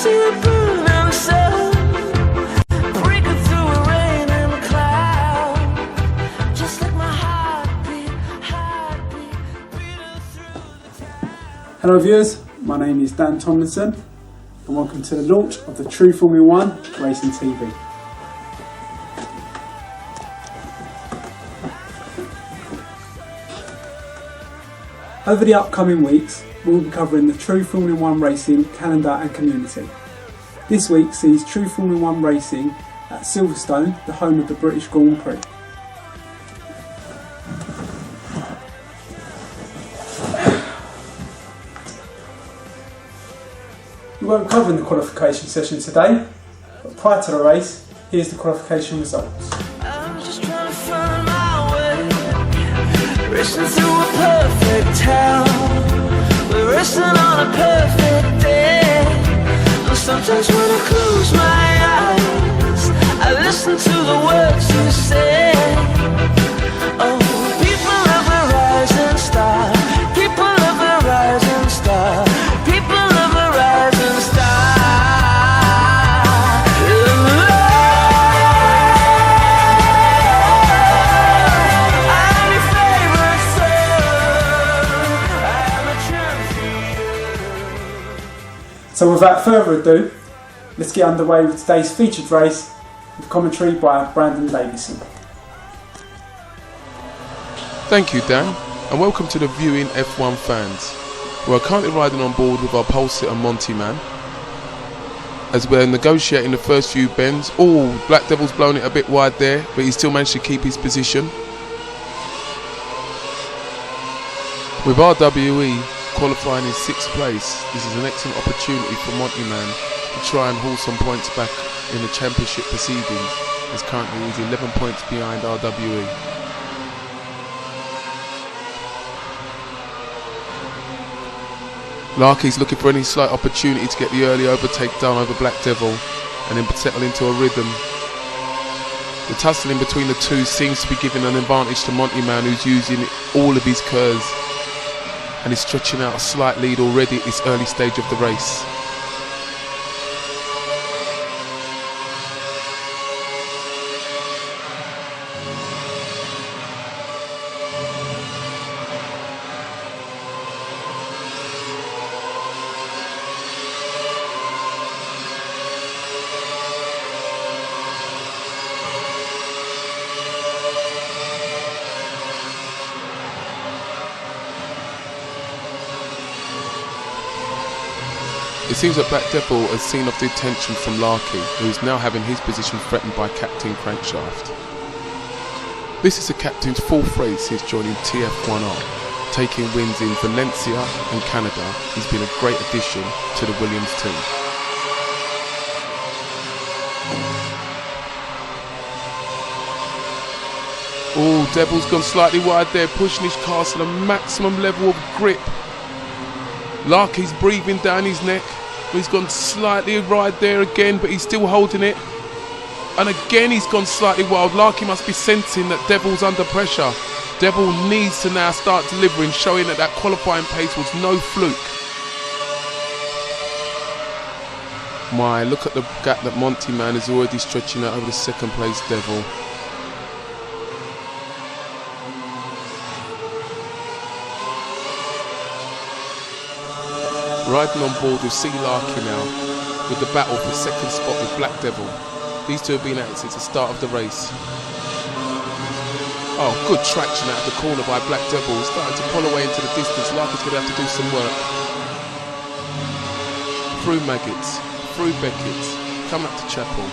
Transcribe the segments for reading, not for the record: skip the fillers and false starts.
see the burning sun breaking through a raining cloud, just like my heartbeat beating through the town. Hello viewers, my name is Dan Tomlinson and welcome to the launch of the True Formula 1 Racing TV. Over the upcoming weeks, we'll be covering the True Formula 1 Racing calendar and community. This week sees True Formula 1 Racing at Silverstone, the home of the British Grand Prix. We won't cover in the qualification session today, but prior to the race, here's the qualification results. I'm just trying to find my way, racing through a perfect town. We're racing on a perfect day. And sometimes when I close my eyes, I listen to the words you say. Oh, people of the rising star, people of the rising star, people of the rising star. I'm your favorite son, I'm a champion. So without further ado, let's get underway with today's featured race with commentary by Brandon Davison. Thank you, Dan, and welcome to the viewing F1 fans. We are currently riding on board with our pole sitter Monty Man as we're negotiating the first few bends. Oh, Black Devil's blown it a bit wide there, but he still managed to keep his position. With RWE qualifying in 6th place, this is an excellent opportunity for Monty Man to try and haul some points back in the championship proceedings, as currently he's 11 points behind RWE. Larky's looking for any slight opportunity to get the early overtake done over Black Devil and then settle into a rhythm. The tussling between the two seems to be giving an advantage to Monty Man, who's using all of his curves and is stretching out a slight lead already at this early stage of the race. It seems that Black Devil has seen off the attention from Larky, who is now having his position threatened by Captain Crankshaft. This is the captain's 4th race since joining TF1R, taking wins in Valencia and Canada. He's been a great addition to the Williams team. Oh, Devil's gone slightly wide there, pushing his car to the maximum level of grip. Larky's breathing down his neck. He's gone slightly wide there again, but he's still holding it. And again he's gone slightly wild. Larky must be sensing that Devil's under pressure. Devil needs to now start delivering, showing that qualifying pace was no fluke. My, look at the gap that Monty Man is already stretching out over the 2nd place Devil. Riding on board with C. Larky now, with the battle for 2nd spot with Black Devil. These two have been at it since the start of the race. Oh, good traction out of the corner by Black Devil. He's starting to pull away into the distance. Larky's going to have to do some work. Through Maggots, through Beckett's, coming up to Chapel.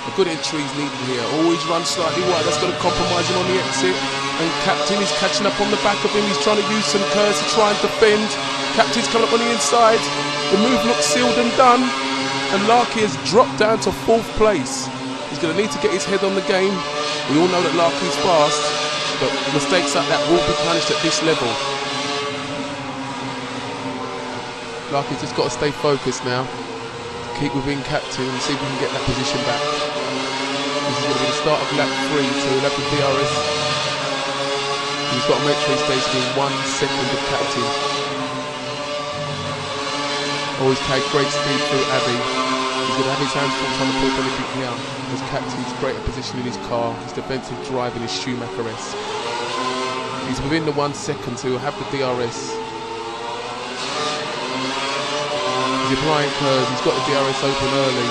A good entry is needed here. Always run slightly wide. That's going to compromise him on the exit. And Captain is catching up on the back of him. He's trying to use some curves to try and defend. Captain's coming up on the inside. The move looks sealed and done. And Larky has dropped down to 4th place. He's going to need to get his head on the game. We all know that Larky's fast, but mistakes like that will be punished at this level. Larky's just got to stay focused now. Keep within Captain and see if we can get that position back. This is going to be the start of lap 3, so we'll have the DRS. He's got to make sure he stays within 1 second of Captain. Always carried great speed through Abbey. He's going to have his hands full trying to pull anything here. As Captain's greater position in his car, his defensive drive and his Schumacher-esque. He's within the 1 second, so he'll have the DRS. He's applying curves, he's got the DRS open early.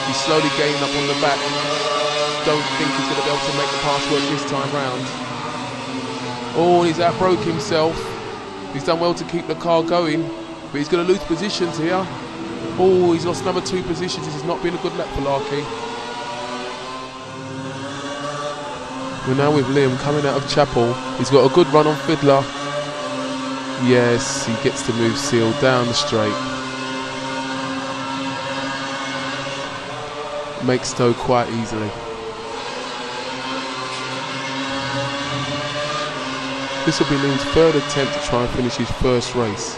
He's slowly gaining up on the back. Don't think he's going to be able to make the pass work this time round. Oh, and he's outbroke himself. He's done well to keep the car going, but he's going to lose positions here. Oh, he's lost another 2 positions. This has not been a good lap for Larky. We're now with Liam coming out of Chapel. He's got a good run on Fiddler. Yes, he gets to move Seal down the straight. Makes Stowe quite easily. This will be Liam's 3rd attempt to try and finish his first race,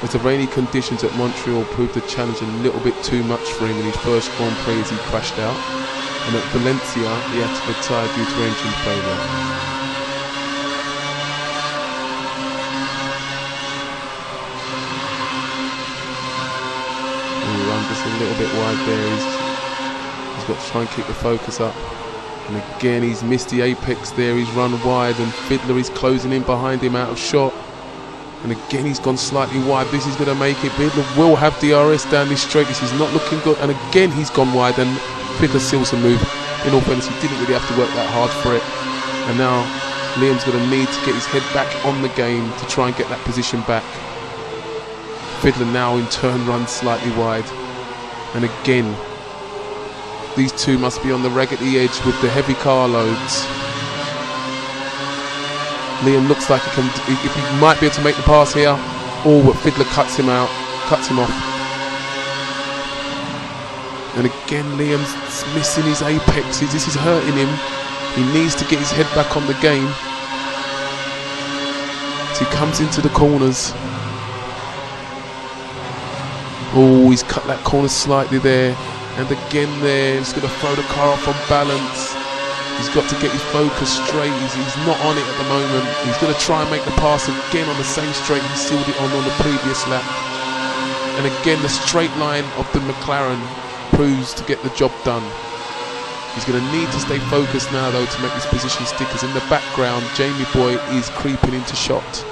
as the rainy conditions at Montreal proved the challenge a little bit too much for him in his first Grand Prix as he crashed out, and at Valencia he had to retire due to engine failure. He runs just a little bit wide there. He's got to try and keep the focus up. And again, he's missed the apex there. He's run wide, and Fiddler is closing in behind him out of shot. And again, he's gone slightly wide. This is going to make it. Fiddler will have DRS down this straight. This is not looking good. And again, he's gone wide, and Fiddler seals a move. In all fairness, he didn't really have to work that hard for it. And now Liam's going to need to get his head back on the game to try and get that position back. Fiddler now in turn runs slightly wide. And again, these two must be on the raggedy edge with the heavy car loads. Liam looks like he might be able to make the pass here. Oh, but Fiddler cuts him off. And again, Liam's missing his apexes. This is hurting him. He needs to get his head back on the game. As he comes into the corners. Oh, he's cut that corner slightly there. And again there, he's going to throw the car off on balance. He's got to get his focus straight. He's not on it at the moment. He's going to try and make the pass again on the same straight he sealed it on the previous lap. And again, the straight line of the McLaren proves to get the job done. He's going to need to stay focused now though to make this position stick, as in the background Jamie Boy is creeping into shot.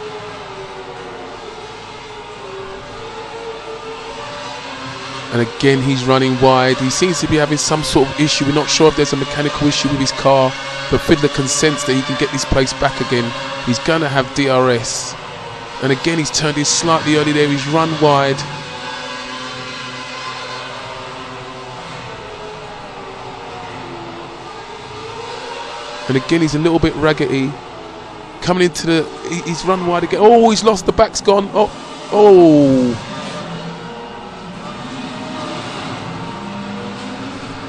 And again, he's running wide. He seems to be having some sort of issue. We're not sure if there's a mechanical issue with his car, but Fiddler can sense that he can get this place back again. He's going to have DRS. And again, he's turned in slightly early there. He's run wide. And again, he's a little bit raggedy. Coming into the... He's run wide again. Oh, he's lost. The back's gone. Oh.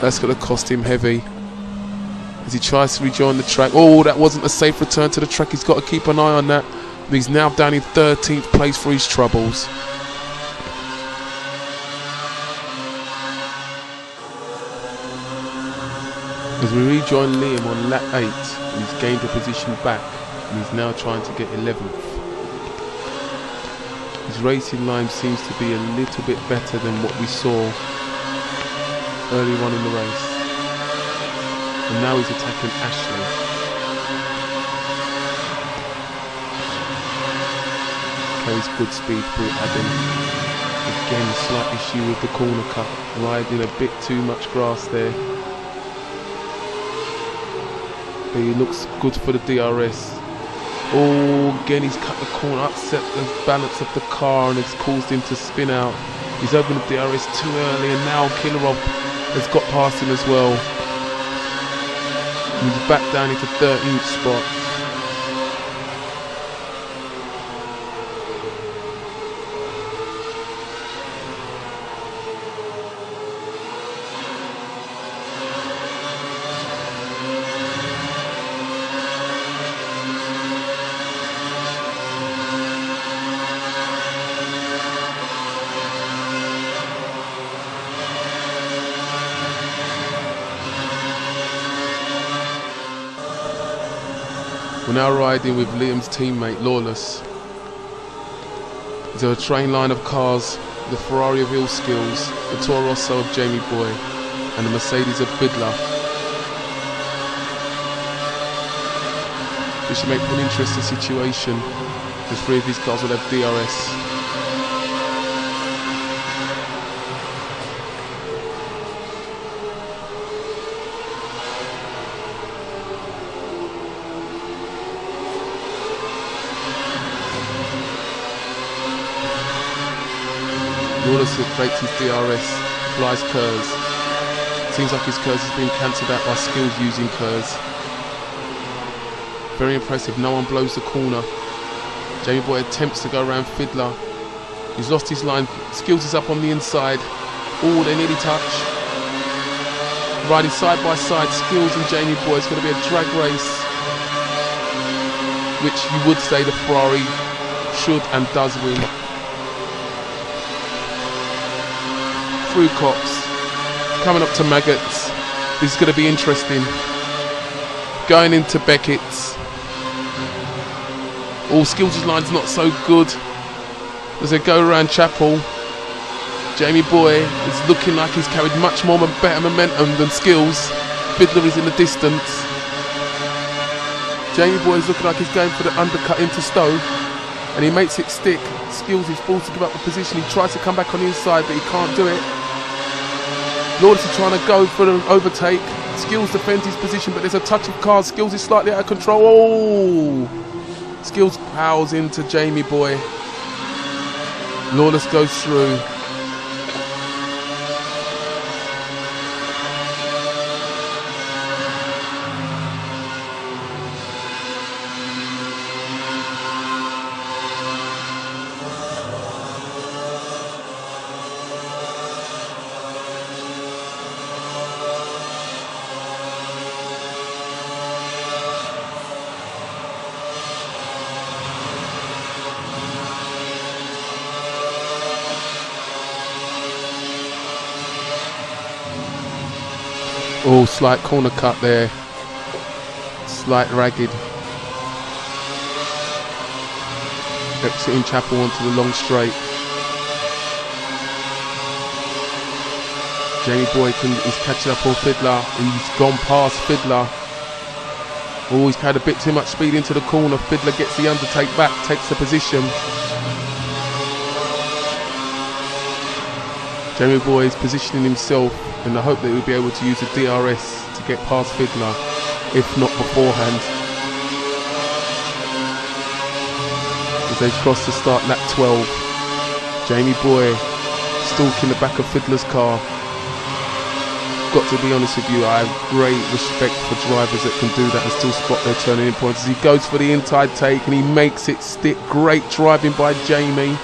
That's going to cost him heavy as he tries to rejoin the track. Oh, that wasn't a safe return to the track. He's got to keep an eye on that. And he's now down in 13th place for his troubles. As we rejoin Liam on lap 8, he's gained a position back and he's now trying to get 11th. His racing line seems to be a little bit better than what we saw early on in the race, and now he's attacking Ashley. Carries good speed through Adam. Again, a slight issue with the corner cut, riding a bit too much grass there. But he looks good for the DRS. Oh, again he's cut the corner, upset the balance of the car, and it's caused him to spin out. He's opened the DRS too early, and now Killerov has got past him as well. He's back down into 13th spot. We're now riding with Liam's teammate Lawless. There's a train line of cars the Ferrari of Ill Skills, the Toro Rosso of Jamie Boy, and the Mercedes of Fiddler. This should make for an interesting situation. The three of these cars will have DRS. Lawless breaks his DRS, flies Kurz. Seems like his Kurz has been cancelled out by Skills using Kurz. Very impressive, no one blows the corner. Jamie Boy attempts to go around Fiddler. He's lost his line. Skills is up on the inside. Oh, they nearly touch. Riding side by side, Skills and Jamie Boy. It's going to be a drag race, which you would say the Ferrari should and does win. Through Cops, coming up to Maggots. This is going to be interesting. Going into Beckett's. All Skills' line's not so good as they go around Chapel. Jamie Boy is looking like he's carried much more better momentum than Skills. Fiddler is in the distance. Jamie Boy is looking like he's going for the undercut into Stowe, and he makes it stick. Skills is forced to give up the position. He tries to come back on the inside, but he can't do it. Lawless is trying to go for an overtake. Skills defends his position, but there's a touch of cars. Skills is slightly out of control. Oh! Skills powers into Jamie Boy. Lawless goes through. Oh, slight corner cut there. Slight ragged. Exiting Chapel onto the long straight. Jamie Boy is catching up on Fiddler. He's gone past Fiddler. Oh, he's had a bit too much speed into the corner. Fiddler gets the undertake back, takes the position. Jamie Boy is positioning himself in the hope that he'll be able to use the DRS to get past Fiddler, if not beforehand. As they cross the start lap 12, Jamie Boy stalking the back of Fiddler's car. Got to be honest with you, I have great respect for drivers that can do that and still spot their turning in points. As he goes for the inside take and he makes it stick. Great driving by Jamie.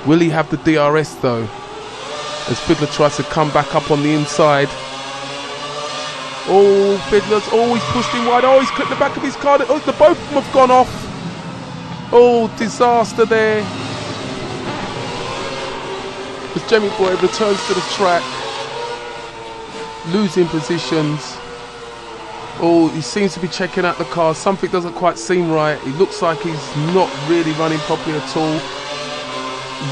Will he have the DRS though? As Fiddler tries to come back up on the inside. Oh, Fiddler's always pushed him wide. Oh, he's clipped the back of his car. Oh, the both of them have gone off. Oh, disaster there. As Jamie Boy returns to the track, losing positions. Oh, he seems to be checking out the car. Something doesn't quite seem right. It looks like he's not really running properly at all.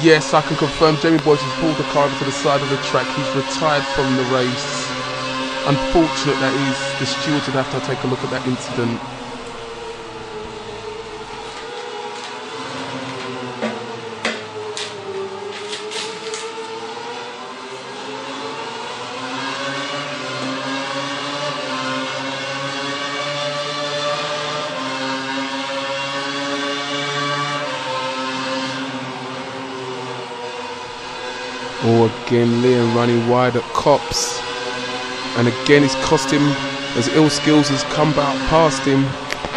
Yes, I can confirm Jamie Boy has pulled the car over to the side of the track. He's retired from the race. Unfortunate that the stewards would have to take a look at that incident. Oh, again, Liam running wide at Cops. And again, it's cost him as Ill Skills has come back past him.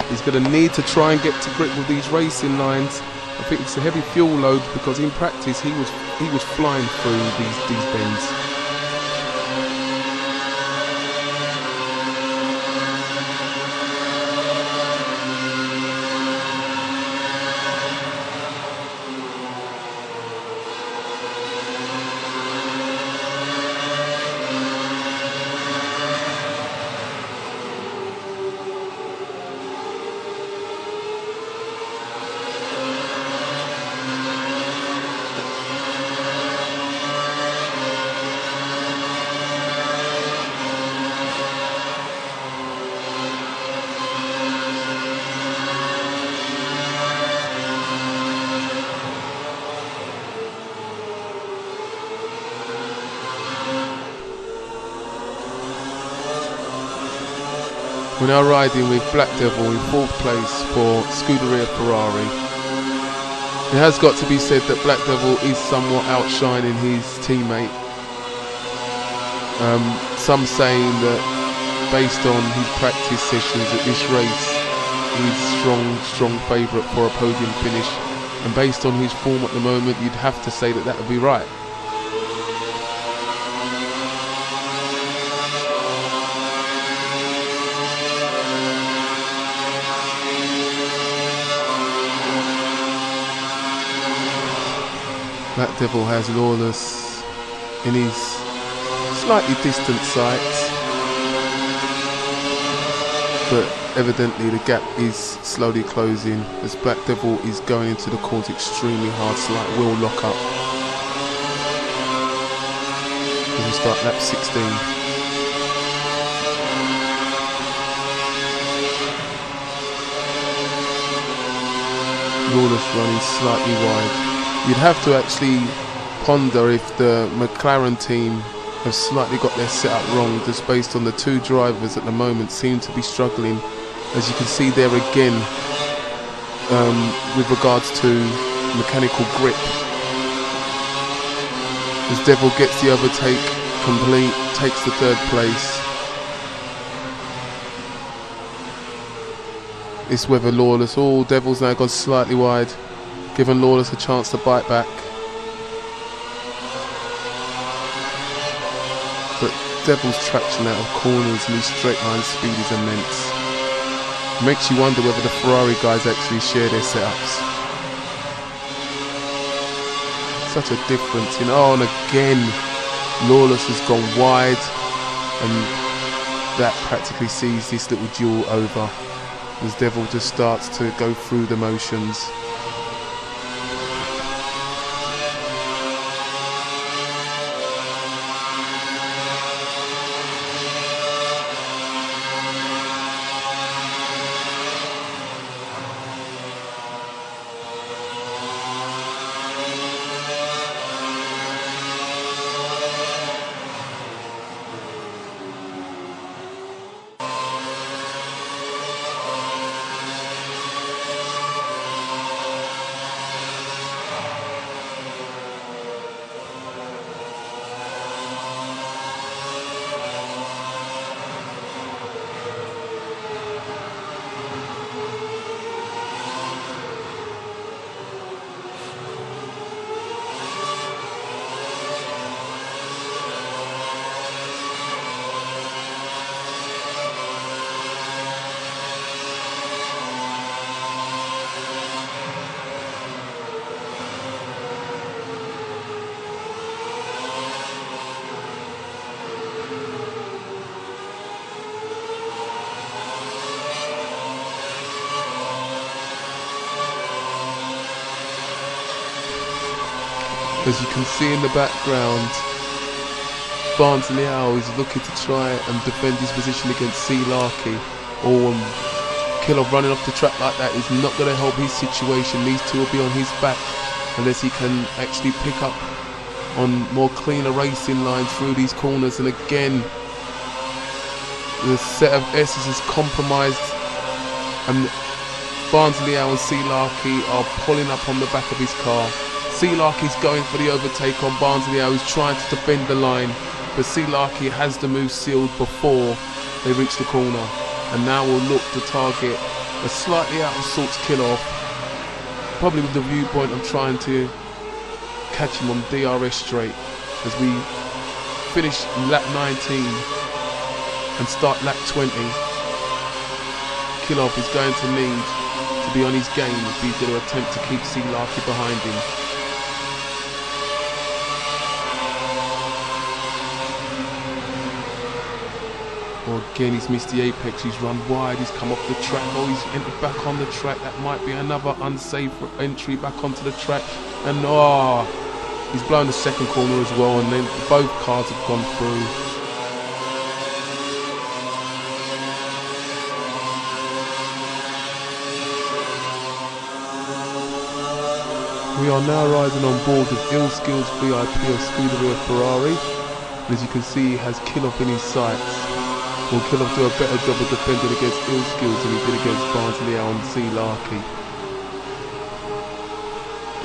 He's going to need to try and get to grip with these racing lines. I think it's a heavy fuel load because in practice he was flying through these bends. We're now riding with Black Devil in 4th place for Scuderia Ferrari. It has got to be said that Black Devil is somewhat outshining his teammate. Some saying that based on his practice sessions at this race, he's strong favourite for a podium finish. And based on his form at the moment, you'd have to say that would be right. Black Devil has Lawless in his slightly distant sights, but evidently the gap is slowly closing as Black Devil is going into the corners extremely hard, slight wheel lock up. We start lap 16. Lawless running slightly wide. You'd have to actually ponder if the McLaren team have slightly got their setup wrong, just based on the two drivers at the moment seem to be struggling, as you can see there again, with regards to mechanical grip. As Devil gets the overtake complete, takes the 3rd place. It's whether Lawless, Devil's now gone slightly wide, giving Lawless a chance to bite back. But Devil's traction out of corners and his straight line speed is immense. Makes you wonder whether the Ferrari guys actually share their setups. Such a difference, and again, Lawless has gone wide, and that practically sees this little duel over, as Devil just starts to go through the motions. As you can see in the background, Barnsley is looking to try and defend his position against C. Larkey. Killer running off the track like that is not going to help his situation. These two will be on his back unless he can actually pick up on more cleaner racing lines through these corners. And again, the set of S's is compromised, and Barnsley and C. Larkey are pulling up on the back of his car. C. Larkey's going for the overtake on Barnsley, who's trying to defend the line, but C. Larkey has the move sealed before they reach the corner, and now will look to target a slightly out of sorts kill-off, probably with the viewpoint of trying to catch him on DRS straight as we finish lap 19 and start lap 20. Kill-off is going to need to be on his game if he's going to attempt to keep C. Larkey behind him. Again, he's missed the apex, he's run wide, he's come off the track, he's entered back on the track. That might be another unsafe entry back onto the track, and he's blown the second corner as well, and then both cars have gone through. We are now riding on board with Ill Skills VIP of Scuderia Ferrari, and as you can see, he has Kill-Off in his sights. Will Kilov do a better job of defending against Ill Skills than he did against Barnsley and C. Larky?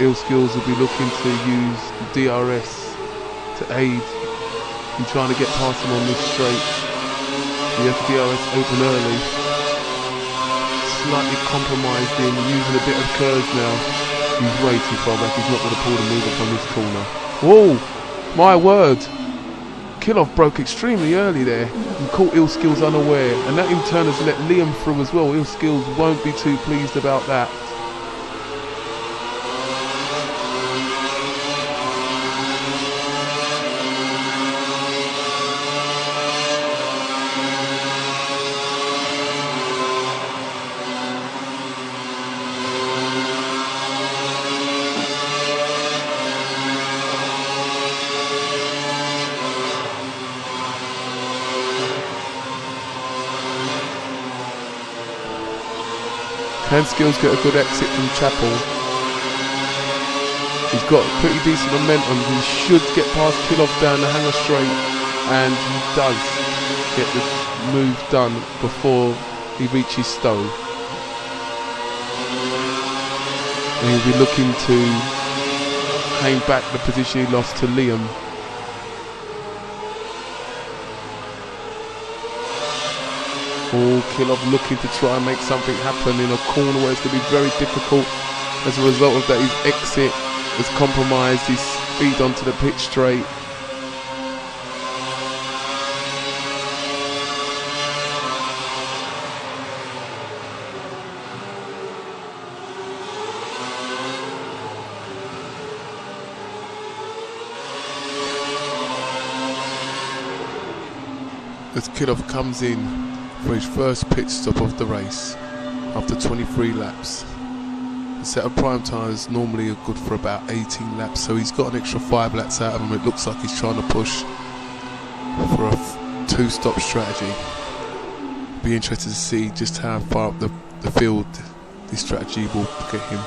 Ill Skills will be looking to use DRS to aid in trying to get past him on this straight. He has DRS open early. Slightly compromised in using a bit of curves now. He's way too far back. He's not going to pull the move up on this corner. Whoa! My word! Kilov broke extremely early there and caught Ill Skills unaware, and that in turn has let Liam through as well. Ill Skills won't be too pleased about that. Can Skills get a good exit from Chapel? He's got pretty decent momentum. He should get past Kilov down the hanger straight, and he does get the move done before he reaches Stowe. And he'll be looking to claim back the position he lost to Liam. Oh, Kilov looking to try and make something happen in a corner where it's going to be very difficult. As a result of that, his exit has compromised his speed onto the pitch straight. As Kilov comes in for his first pit stop of the race after 23 laps. The set of prime tyres normally are good for about 18 laps, so he's got an extra 5 laps out of him. It looks like he's trying to push for a 2-stop strategy. Be interested to see just how far up the field this strategy will get him.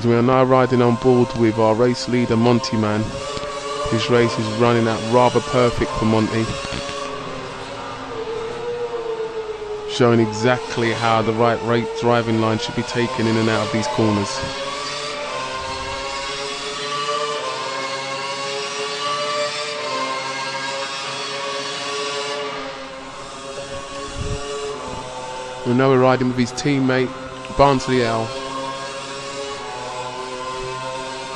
We are now riding on board with our race leader Monty Man. His race is running out rather perfect for Monty, showing exactly how the right driving line should be taken in and out of these corners. We know we're riding with his teammate Barnsley L.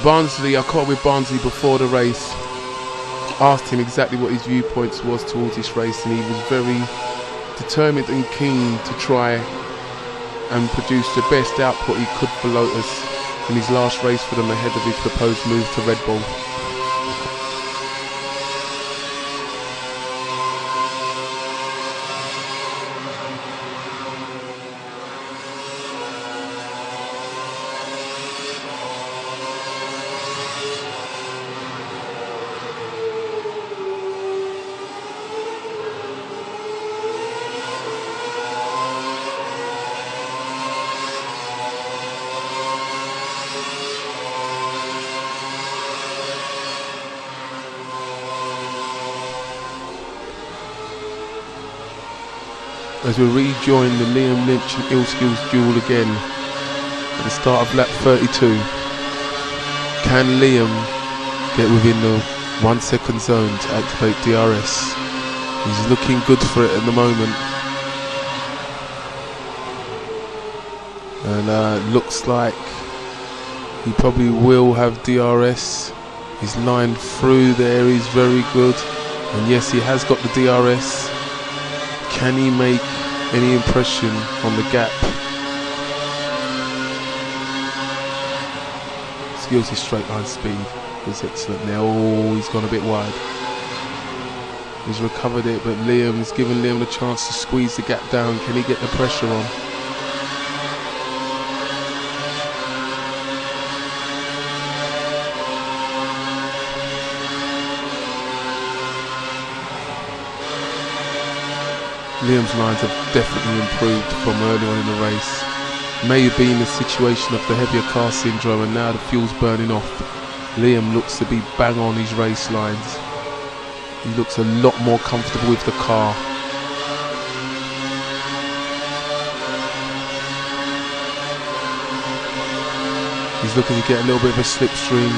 Barnsley, I caught with Barnsley before the race, asked him exactly what his viewpoints was towards this race, and he was very determined and keen to try and produce the best output he could for Lotus in his last race for them ahead of his proposed move to Red Bull. As we rejoin the Liam Lynch and Ill Skills duel again at the start of lap 32. Can Liam get within the 1 second zone to activate DRS? He's looking good for it at the moment. And looks like he probably will have DRS. His line through there is very good. And yes, he has got the DRS. Can he make any impression on the gap? Skills his straight line speed was excellent there. Oh, he's gone a bit wide. He's recovered it, but Liam's given Liam the chance to squeeze the gap down. Can he get the pressure on? Liam's lines have definitely improved from early on in the race. May be in the situation of the heavier car syndrome, and now the fuel's burning off. Liam looks to be bang on his race lines. He looks a lot more comfortable with the car. He's looking to get a little bit of a slipstream.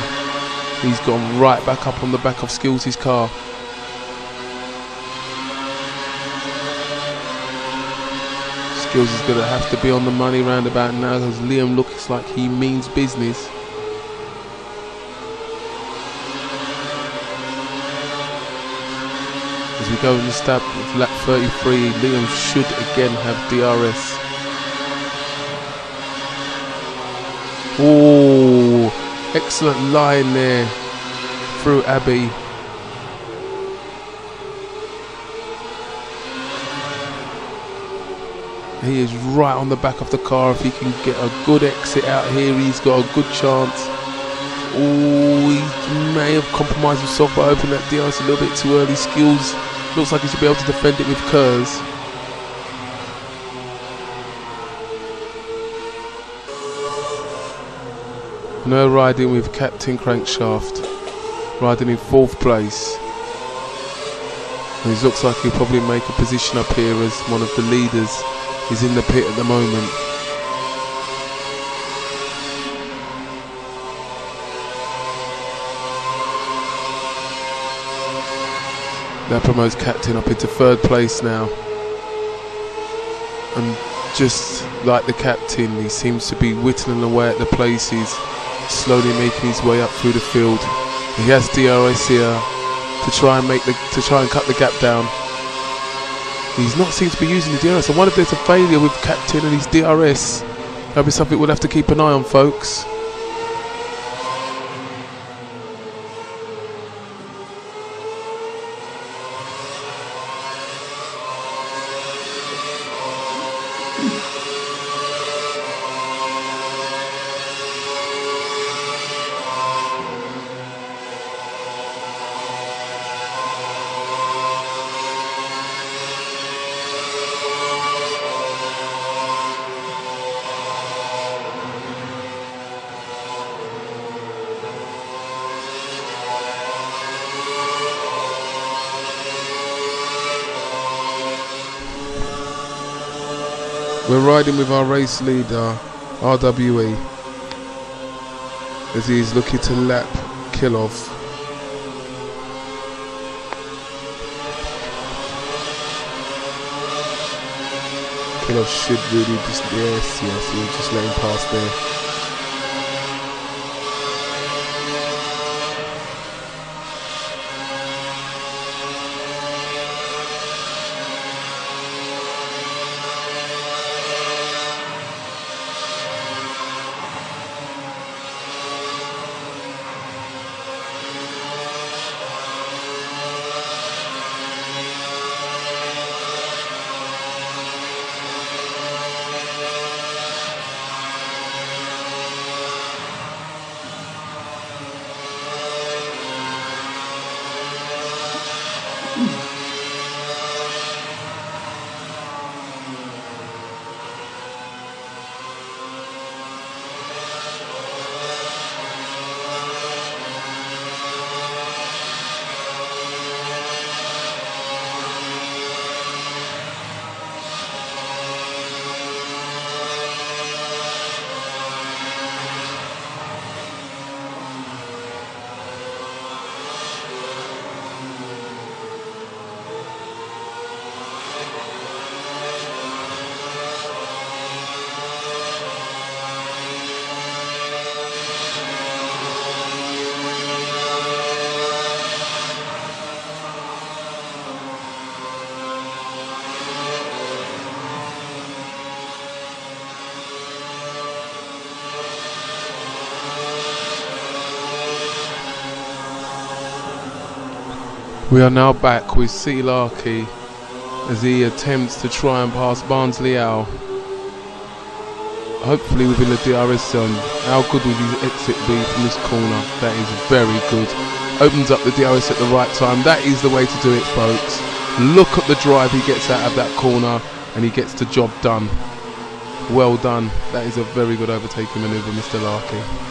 He's gone right back up on the back of Skills' car. Skills is going to have to be on the money round about now, because Liam looks like he means business. As we go in the start of lap 33, Liam should again have DRS. Oh, excellent line there through Abbey. He is right on the back of the car. If he can get a good exit out here, he's got a good chance. Oh, he may have compromised himself by opening that DRS a little bit too early. Skills looks like he should be able to defend it with Kurz. No riding with Captain Crankshaft, riding in 4th place. And he looks like he'll probably make a position up here as one of the leaders. He's in the pit at the moment. That promotes Captain up into 3rd place now. And just like the Captain, he seems to be whittling away at the places, slowly making his way up through the field. He has DRS here to try and cut the gap down. He's not seemed to be using the DRS. I wonder if there's a failure with Captain and his DRS. That'll be something we'll have to keep an eye on, folks. We're riding with our race leader, RWE, as he's looking to lap Kilov. Kilov should really just, yes, we'll just let him pass there. We are now back with C. Larkey as he attempts to try and pass Barnsley Al. Hopefully within the DRS zone. How good would his exit be from this corner? That is very good. Opens up the DRS at the right time. That is the way to do it, folks. Look at the drive he gets out of that corner, and he gets the job done. Well done. That is a very good overtaking manoeuvre, Mr. Larkey.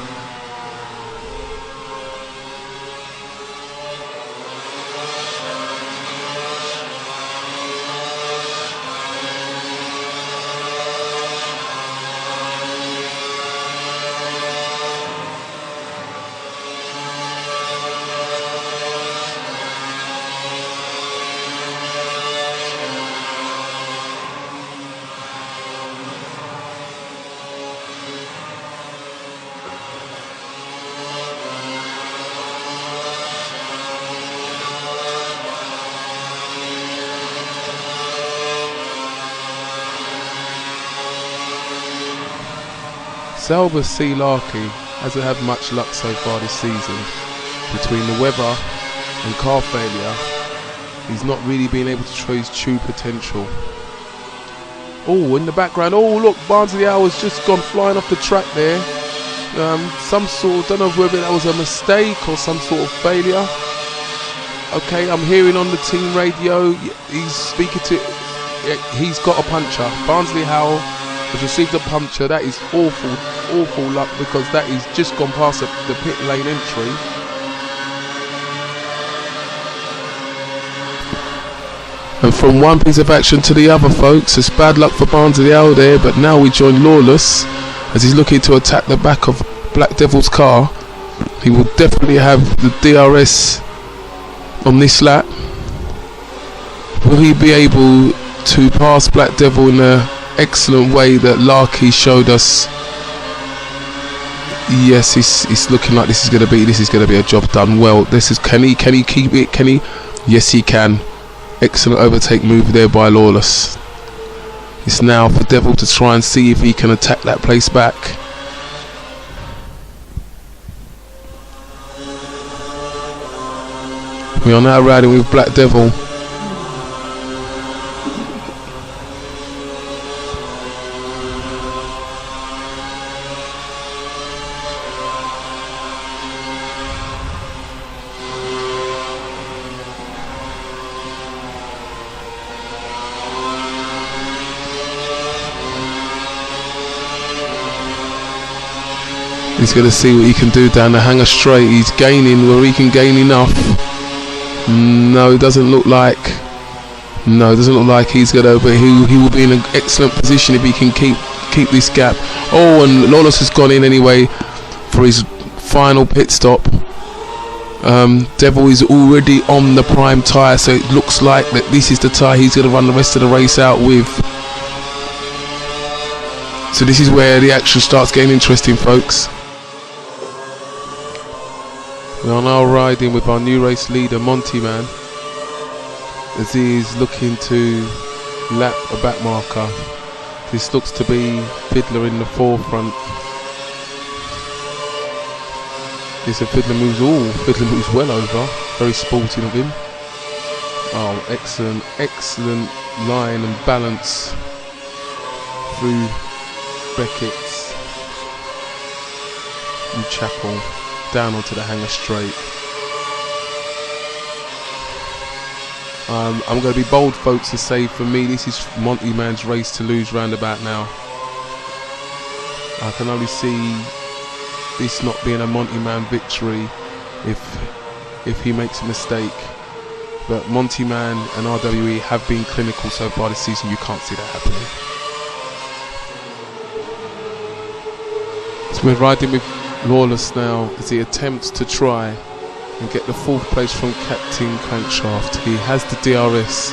Albert C. Larkey hasn't had much luck so far this season. Between the weather and car failure, he's not really been able to show his true potential. Oh, in the background, oh look, Barnsley Hour's just gone flying off the track there. Some sort, don't know whether that was a mistake or some sort of failure. Okay, I'm hearing on the team radio, he's speaking to, he's got a puncture. Barnsley Howell has received a puncture. That is awful luck, because that is just gone past the pit lane entry. And from one piece of action to the other, folks, it's bad luck for Barnsley Howell there, but now we join Lawless as he's looking to attack the back of Black Devil's car. He will definitely have the DRS on this lap. Will he be able to pass Black Devil in an excellent way that Larkey showed us? Yes, it's looking like this is going to be a job done well. This is, can he keep it? Can he? Yes, he can. Excellent overtake move there by Lawless. It's now for Devil to try and see if he can attack that place back. We are now riding with Black Devil. He's going to see what he can do down the hanger straight. He's gaining where he can gain enough. No, it doesn't look like. No, it doesn't look like he's going to. But he will be in an excellent position if he can keep this gap. Oh, and Lawless has gone in anyway for his final pit stop. Devil is already on the prime tyre, so it looks like that this is the tyre he's going to run the rest of the race out with. So this is where the action starts getting interesting, folks. We are now riding with our new race leader, Monty Man, as he is looking to lap a back marker. This looks to be Fiddler in the forefront. Yes, Fiddler moves well over. Very sporting of him. Oh, excellent line and balance through Beckett's and Chapel down onto the hanger straight. I'm going to be bold, folks, to say for me this is Monty Man's race to lose roundabout now. I can only see this not being a Monty Man victory if he makes a mistake. But Monty Man and RWE have been clinical so far this season. You can't see that happening. So we're riding with Lawless now as he attempts to try and get the 4th place from Captain Crankshaft. He has the DRS,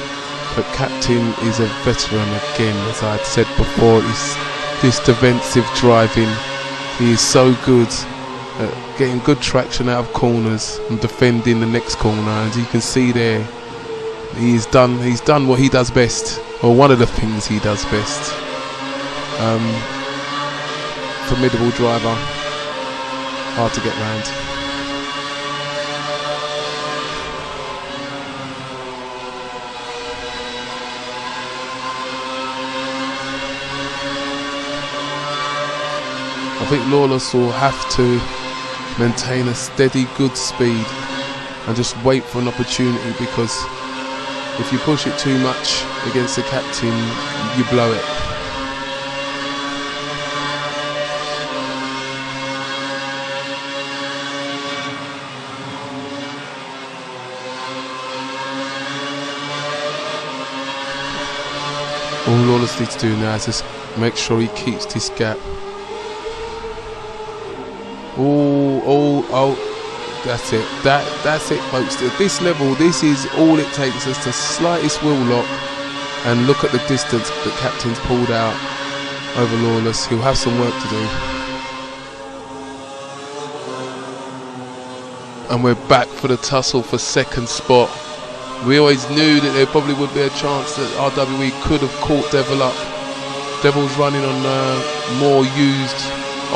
but Captain is a veteran again, as I had said before. This defensive driving, he is so good at getting good traction out of corners and defending the next corner. As you can see there, he's done what he does best, or one of the things he does best. Formidable driver, hard to get round. I think Lawless will have to maintain a steady, good speed and just wait for an opportunity, because If you push it too much against the captain, you blow it. All Lawless needs to do now is just make sure he keeps this gap. Oh, that's it. That's it, folks. At this level, this is all it takes. Just the slightest wheel lock, and look at the distance the captain's pulled out over Lawless. He'll have some work to do. And we're back for the tussle for second spot. We always knew that there probably would be a chance that RWE could have caught Devil up. Devil's running on more used,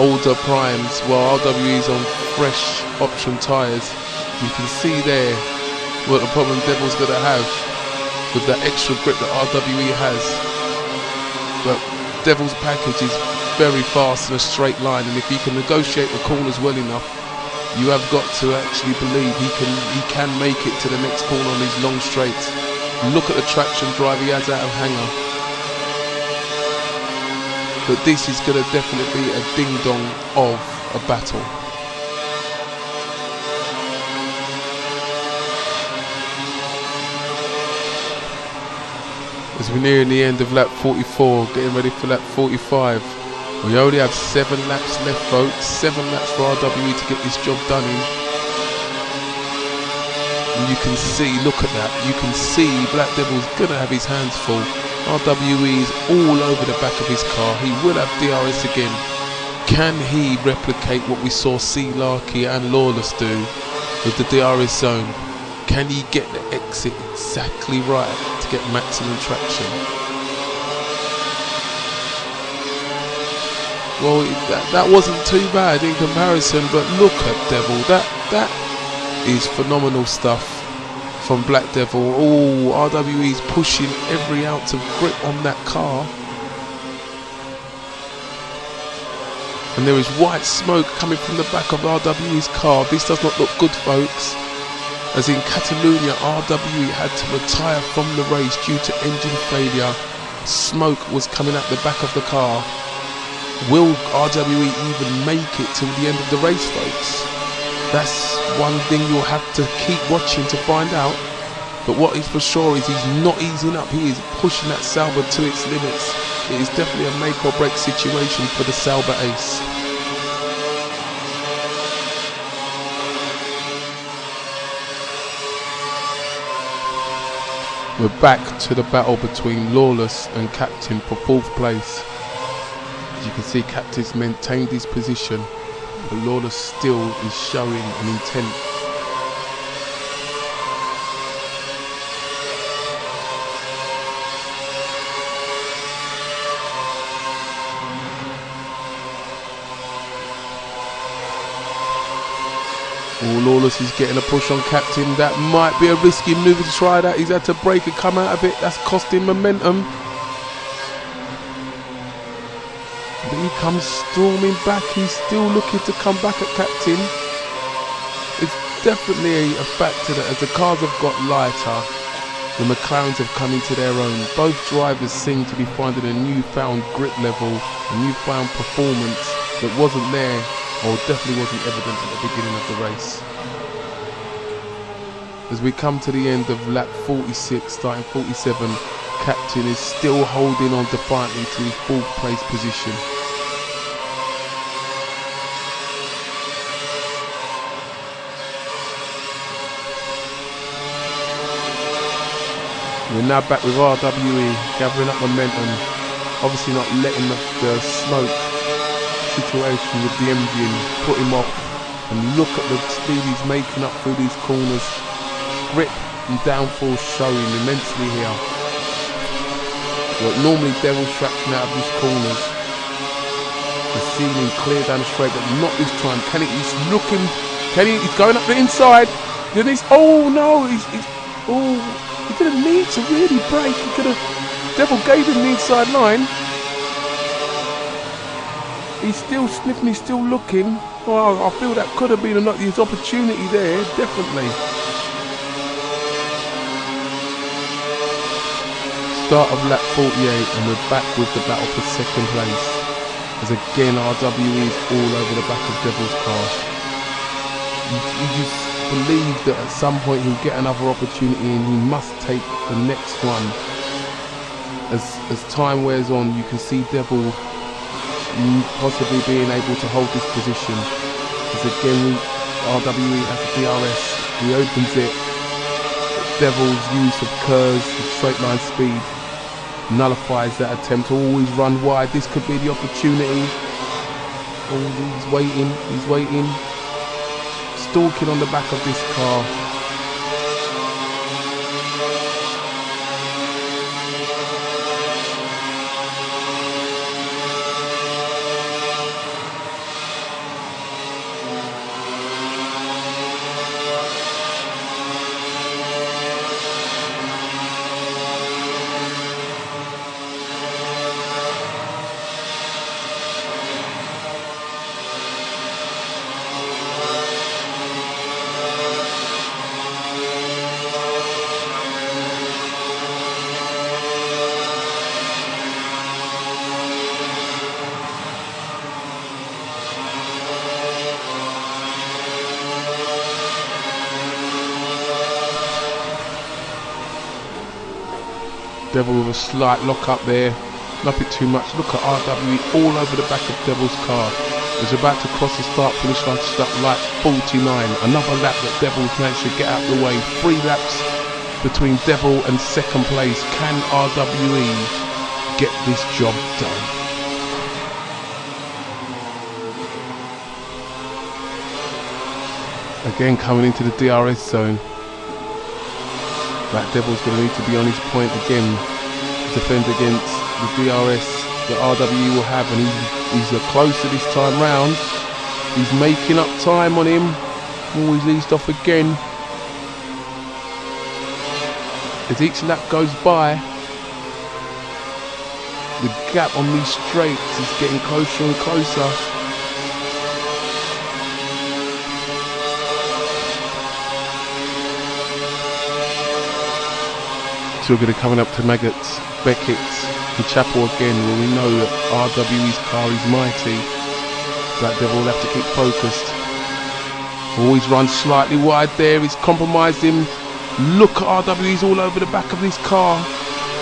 older primes, while RWE's on fresh option tyres. You can see there what the problem Devil's going to have with that extra grip that RWE has. But Devil's package is very fast in a straight line, and if he can negotiate the corners well enough, you have got to actually believe he can make it to the next corner on these long straights. Look at the traction drive he has out of hanger. But this is going to definitely be a ding-dong of a battle. As we're nearing the end of lap 44, getting ready for lap 45. We only have 7 laps left, folks. 7 laps for RWE to get this job done in. And you can see, look at that. You can see Black Devil's going to have his hands full. RWE is all over the back of his car. He will have DRS again. Can he replicate what we saw C. Larky and Lawless do with the DRS zone? Can he get the exit exactly right to get maximum traction? Well, that wasn't too bad in comparison, but look at Devil. That is phenomenal stuff from Black Devil. Oh, RWE's pushing every ounce of grip on that car. And there is white smoke coming from the back of RWE's car. This does not look good, folks. As in Catalonia, RWE had to retire from the race due to engine failure. Smoke was coming out the back of the car. Will RWE even make it till the end of the race, folks? That's one thing you'll have to keep watching to find out. But what is for sure is he's not easing up. He is pushing that Sauber to its limits. It is definitely a make or break situation for the Sauber ace. We're back to the battle between Lawless and Captain for 4th place. As you can see, Captain's maintained his position, but Lawless still is showing an intent. Lawless is getting a push on Captain. That might be a risky move to try that. He's had to break and come out of it. That's costing momentum. But he comes storming back. He's still looking to come back at Captain. It's definitely a factor that as the cars have got lighter, the McLarens have come into their own. Both drivers seem to be finding a newfound grip level, a newfound performance that wasn't there, or definitely wasn't evident at the beginning of the race. As we come to the end of lap 46, starting 47, Captain is still holding on defiantly to his 4th place position. We're now back with RWE, gathering up momentum, obviously not letting the smoke situation with the engine put him off. And look at the speed he's making up through these corners. Grip and downforce showing immensely here. But normally Devil's traction out of these corners. The ceiling clear down the straight, but not this time. He's looking, he's going up the inside. Then he's, oh no, he didn't need to really brake. He could have, Devil gave him the inside line. He's still sniffing, he's still looking. Oh, I feel that could have been his opportunity there, definitely. start of lap 48 and we're back with the battle for second place. As again RWE is all over the back of Devil's car. You just believe that at some point he'll get another opportunity and he must take the next one. As time wears on, you can see Devil possibly being able to hold this position. As again RWE has the DRS, he opens it. Devil's use of curves and straight line speed nullifies that attempt to always run wide. This could be the opportunity. Oh, he's waiting, stalking on the back of this car. Devil with a slight lock up there, nothing too much. Look at RWE all over the back of Devil's car. He's about to cross the start finish line to start lap 49. Another lap that Devil's managed to get out of the way. 3 laps between Devil and second place. Can RWE get this job done? Again coming into the DRS zone. Black Devil's going to need to be on his point again to defend against the DRS that RWE will have, and he's closer this time round. He's making up time on him. Always eased off again. As each lap goes by, the gap on these straights is getting closer and closer. So we're going to coming up to Maggots, Beckett's and Chapel again, where we know that RWE's car is mighty. Black Devil will have to keep focused. Always runs slightly wide there, it's compromised him. Look at RWE's all over the back of this car.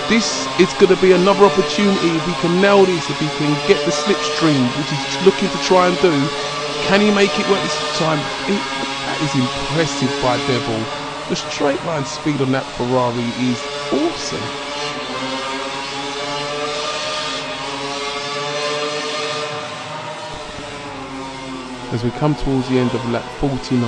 This is going to be another opportunity if he can nail this, if he can get the slipstream, which he's looking to try and do. Can he make it work this time? That is impressive by Devil. The straight line speed on that Ferrari is awesome. As we come towards the end of lap 49,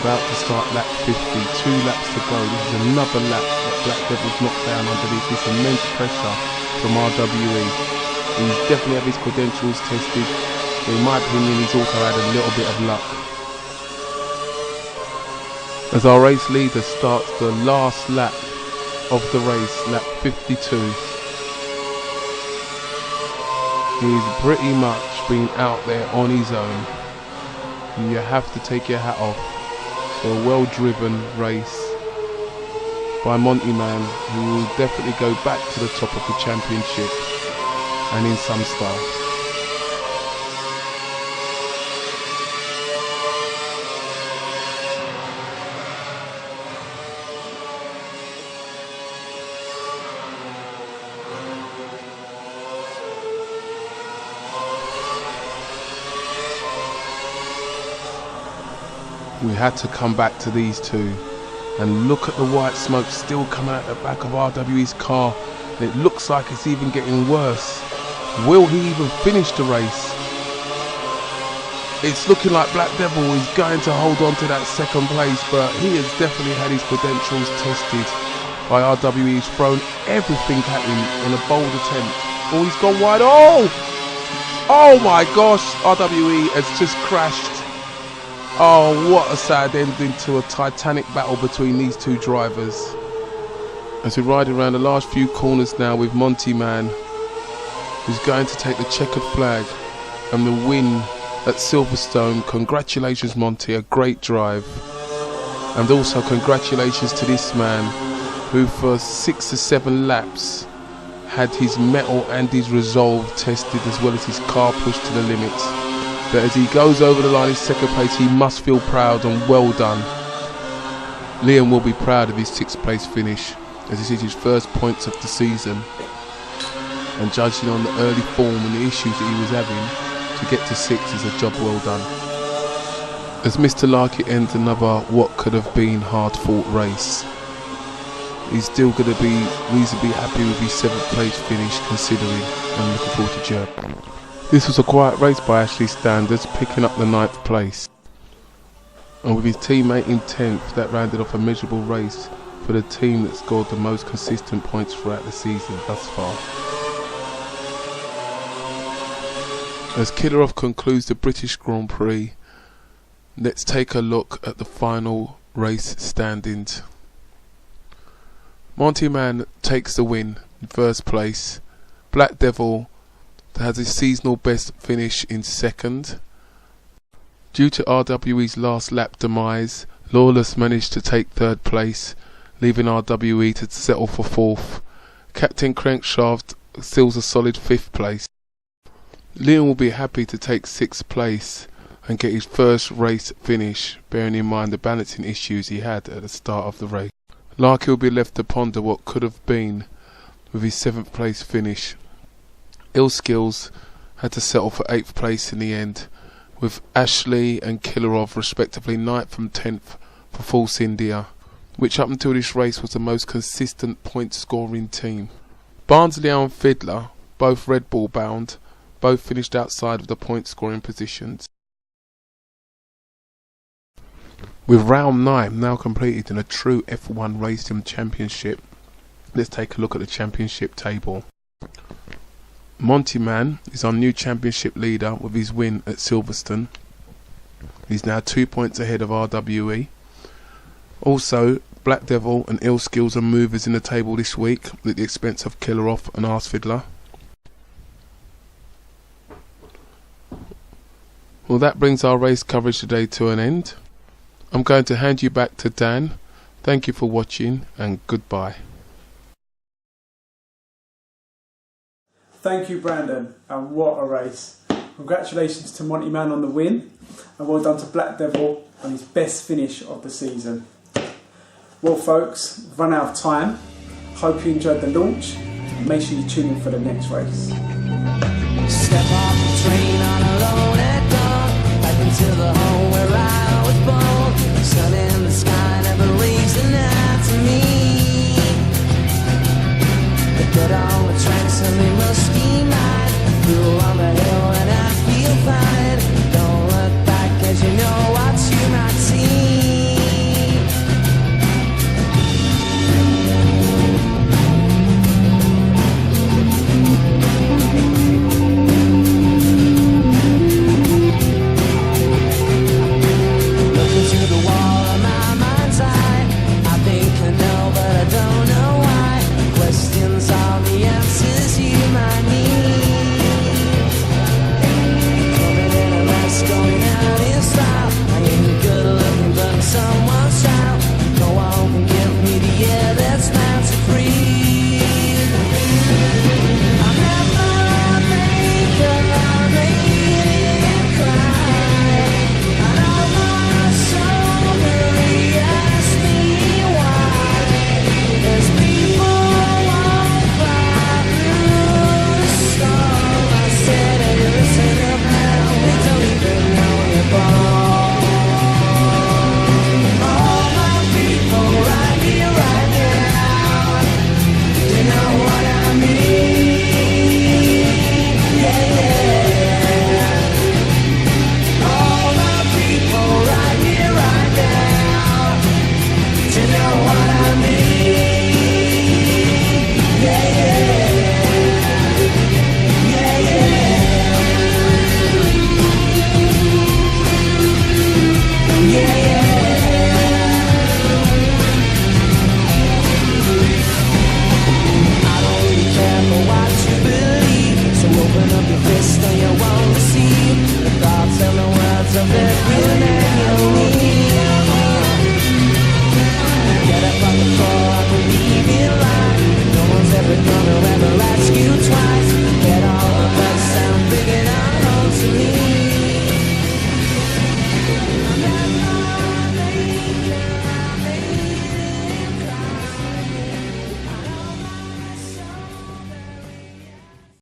about to start lap 50, 2 laps to go. This is another lap that Black Devil's knocked down underneath this immense pressure from RWE. He's definitely had his credentials tested, but in my opinion he's also had a little bit of luck. As our race leader starts the last lap of the race, lap 52. He's pretty much been out there on his own. And you have to take your hat off for a well-driven race by Monty Man, who will definitely go back to the top of the championship, and in some style. We had to come back to these two and look at the white smoke still coming out the back of RWE's car. It looks like it's even getting worse. Will he even finish the race? It's looking like Black Devil is going to hold on to that second place, but he has definitely had his credentials tested by RWE. He's thrown everything at him in a bold attempt. Oh, he's gone wide. Oh my gosh, RWE has just crashed. Oh, what a sad ending to a titanic battle between these two drivers. As we ride around the last few corners now with Monty Man, who's going to take the checkered flag and the win at Silverstone. Congratulations, Monty, a great drive. And also congratulations to this man who for 6 or 7 laps had his mettle and his resolve tested, as well as his car pushed to the limits. But as he goes over the line in second place, he must feel proud and well done. Liam will be proud of his 6th place finish, as this is his first points of the season, and judging on the early form and the issues that he was having, to get to 6 is a job well done. As Mr. Larkett ends another what could have been hard fought race, he's still going to be reasonably happy with his 7th place finish, considering, and looking forward to Gerb. This was a quiet race by Ashley's standards, picking up the 9th place. And with his teammate in 10th, that rounded off a miserable race for the team that scored the most consistent points throughout the season thus far. As Killerov concludes the British Grand Prix, let's take a look at the final race standings. Monty Man takes the win in 1st place. Black Devil has his seasonal best finish in 2nd. Due to RWE's last lap demise, Lawless managed to take 3rd place, leaving RWE to settle for 4th. Captain Crankshaft steals a solid 5th place. Liam will be happy to take 6th place and get his first race finish, bearing in mind the balancing issues he had at the start of the race. Larky will be left to ponder what could have been with his 7th place finish. Ill Skills had to settle for 8th place in the end, with Ashley and Killerov respectively 9th and 10th for Force India, which up until this race was the most consistent point scoring team. Barnsley and Fiddler, both Red Bull bound, both finished outside of the point scoring positions. With round 9 now completed in a true F1 Racing Championship, let's take a look at the championship table. Monty Man is our new championship leader with his win at Silverstone. He's now 2 points ahead of RWE. Also, Black Devil and Ill Skills are movers in the table this week at the expense of Killerov and Arse Fiddler. Well, that brings our race coverage today to an end. I'm going to hand you back to Dan. Thank you for watching and goodbye. Thank you, Brandon, and what a race. Congratulations to Monty Man on the win, and well done to Black Devil on his best finish of the season. Well folks, we've run out of time. Hope you enjoyed the launch, and make sure you tune in for the next race. Step off the train on a lone at dawn, back into the home where I was born. Sun in the sky never raised an eye to me. The dead on the tracks and they must be mine. I feel on the hill and I feel fine. Don't look back as you know what you might see. Get up on the floor, I believe I'll ever ask you twice.